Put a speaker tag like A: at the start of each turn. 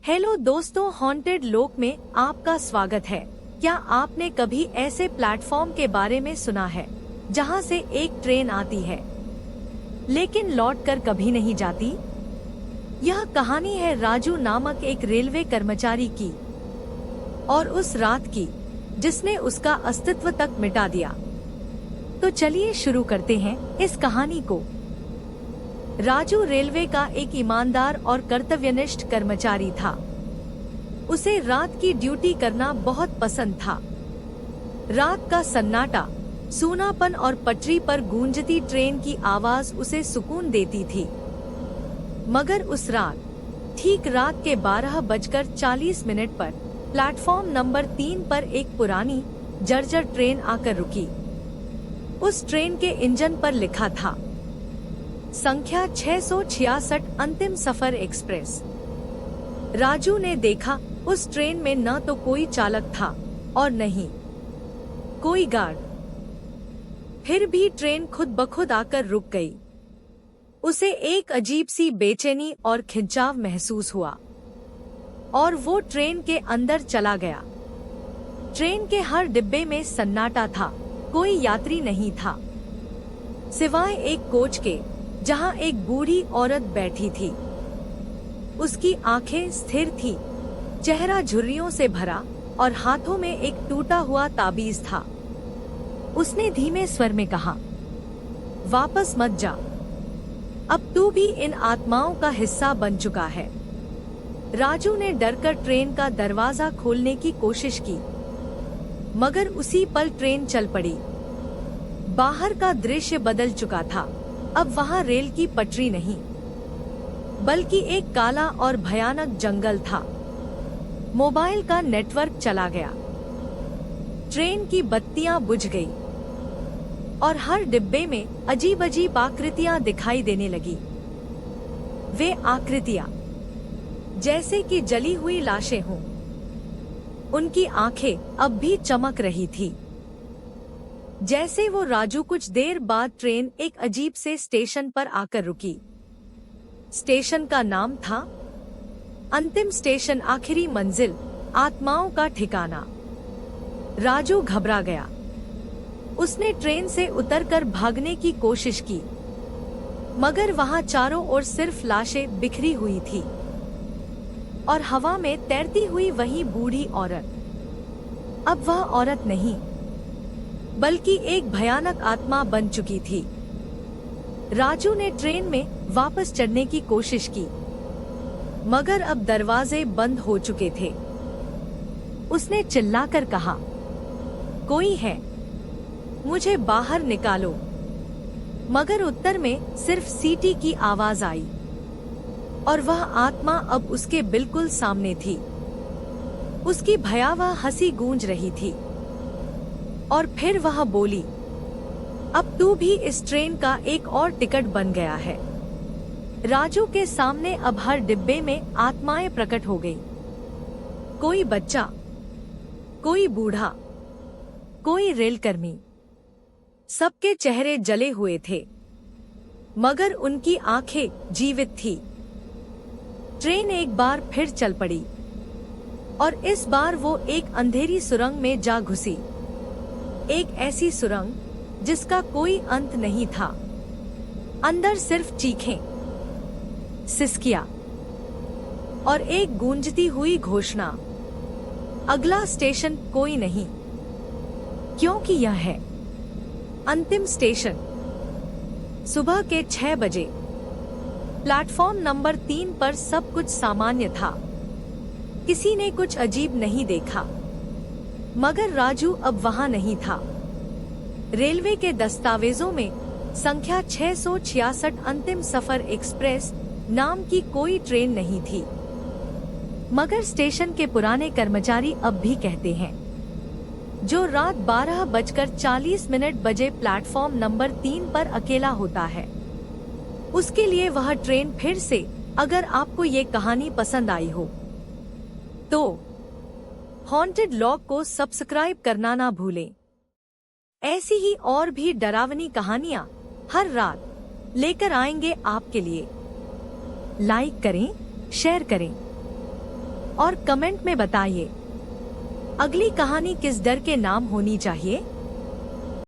A: Hello दोस्तों, haunted लोक में आपका स्वागत है। क्या आपने कभी ऐसे प्लेटफॉर्म के बारे में सुना है जहां से एक ट्रेन आती है लेकिन लौटकर कभी नहीं जाती? यह कहानी है राजू नामक एक रेलवे कर्मचारी की और उस रात की जिसने उसका अस्तित्व तक मिटा दिया। तो चलिए शुरू करते हैं इस कहानी को। राजू रेलवे का एक ईमानदार और कर्तव्यनिष्ठ कर्मचारी था। उसे रात की ड्यूटी करना बहुत पसंद था। रात का सन्नाटा, सूनापन और पटरी पर गूंजती ट्रेन की आवाज उसे सुकून देती थी। मगर उस रात ठीक रात के 12:40 पर प्लेटफॉर्म नंबर 3 पर एक पुरानी जर्जर ट्रेन आकर रुकी। उस ट्रेन के इंजन पर लिखा था संख्या 666 अंतिम सफर एक्सप्रेस। राजू ने देखा उस ट्रेन में न तो कोई चालक था और न ही कोई गार्ड। फिर भी ट्रेन खुद ब खुद आकर रुक गई। उसे एक अजीब सी बेचैनी और खिंचाव महसूस हुआ और वो ट्रेन के अंदर चला गया। ट्रेन के हर डिब्बे में सन्नाटा था, कोई यात्री नहीं था सिवाय एक कोच के जहां एक बूढ़ी औरत बैठी थी। उसकी आंखें स्थिर थी, चेहरा झुर्रियों से भरा और हाथों में एक टूटा हुआ ताबीज था। उसने धीमे स्वर में कहा, वापस मत जा, अब तू भी इन आत्माओं का हिस्सा बन चुका है। राजू ने डरकर ट्रेन का दरवाजा खोलने की कोशिश की, मगर उसी पल ट्रेन चल पड़ी। बाहर का दृश्य बदल चुका था। अब वहां रेल की पटरी नहीं, बल्कि एक काला और भयानक जंगल था। मोबाइल का नेटवर्क चला गया, ट्रेन की बत्तियां बुझ गई और हर डिब्बे में अजीब अजीब आकृतियां दिखाई देने लगी। वे आकृतियां जैसे कि जली हुई लाशें हों। उनकी आंखें अब भी चमक रही थी। जैसे वो राजू कुछ देर बाद ट्रेन एक अजीब से स्टेशन पर आकर रुकी। स्टेशन का नाम था अंतिम स्टेशन, आखिरी मंजिल, आत्माओं का ठिकाना। राजू घबरा गया। उसने ट्रेन से उतरकर भागने की कोशिश की, मगर वहां चारों ओर सिर्फ लाशें बिखरी हुई थी और हवा में तैरती हुई वही बूढ़ी औरत। अब वह औरत नहीं, बल्कि एक भयानक आत्मा बन चुकी थी। राजू ने ट्रेन में वापस चढ़ने की कोशिश की, मगर अब दरवाजे बंद हो चुके थे। उसने चिल्लाकर कहा, कोई है, मुझे बाहर निकालो। मगर उत्तर में सिर्फ सीटी की आवाज आई और वह आत्मा अब उसके बिल्कुल सामने थी। उसकी भयावह हंसी गूंज रही थी और फिर वह बोली, अब तू भी इस ट्रेन का एक और टिकट बन गया है। राजू के सामने अब हर डिब्बे में आत्माएं प्रकट हो गई। कोई बच्चा, कोई बूढ़ा, कोई रेलकर्मी। सबके चेहरे जले हुए थे, मगर उनकी आंखें जीवित थी। ट्रेन एक बार फिर चल पड़ी और इस बार वो एक अंधेरी सुरंग में जा घुसी। एक ऐसी सुरंग जिसका कोई अंत नहीं था। अंदर सिर्फ चीखें, सिसकियां और एक गूंजती हुई घोषणा, अगला स्टेशन कोई नहीं, क्योंकि यह है अंतिम स्टेशन। सुबह के 6 बजे प्लेटफॉर्म नंबर 3 पर सब कुछ सामान्य था। किसी ने कुछ अजीब नहीं देखा, मगर राजू अब वहां नहीं था। रेलवे के दस्तावेजों में संख्या 666 अंतिम सफर एक्सप्रेस नाम की कोई ट्रेन नहीं थी। मगर स्टेशन के पुराने कर्मचारी अब भी कहते हैं, जो रात 12:40 बजे प्लेटफॉर्म नंबर 3 पर अकेला होता है, उसके लिए वह ट्रेन फिर से। अगर आपको ये कहानी पसंद आई हो तो हॉन्टेड लॉक को सब्सक्राइब करना ना भूलें। ऐसी ही और भी डरावनी कहानियां हर रात लेकर आएंगे आपके लिए। लाइक करें, शेयर करें। और कमेंट में बताइए अगली कहानी किस डर के नाम होनी चाहिए।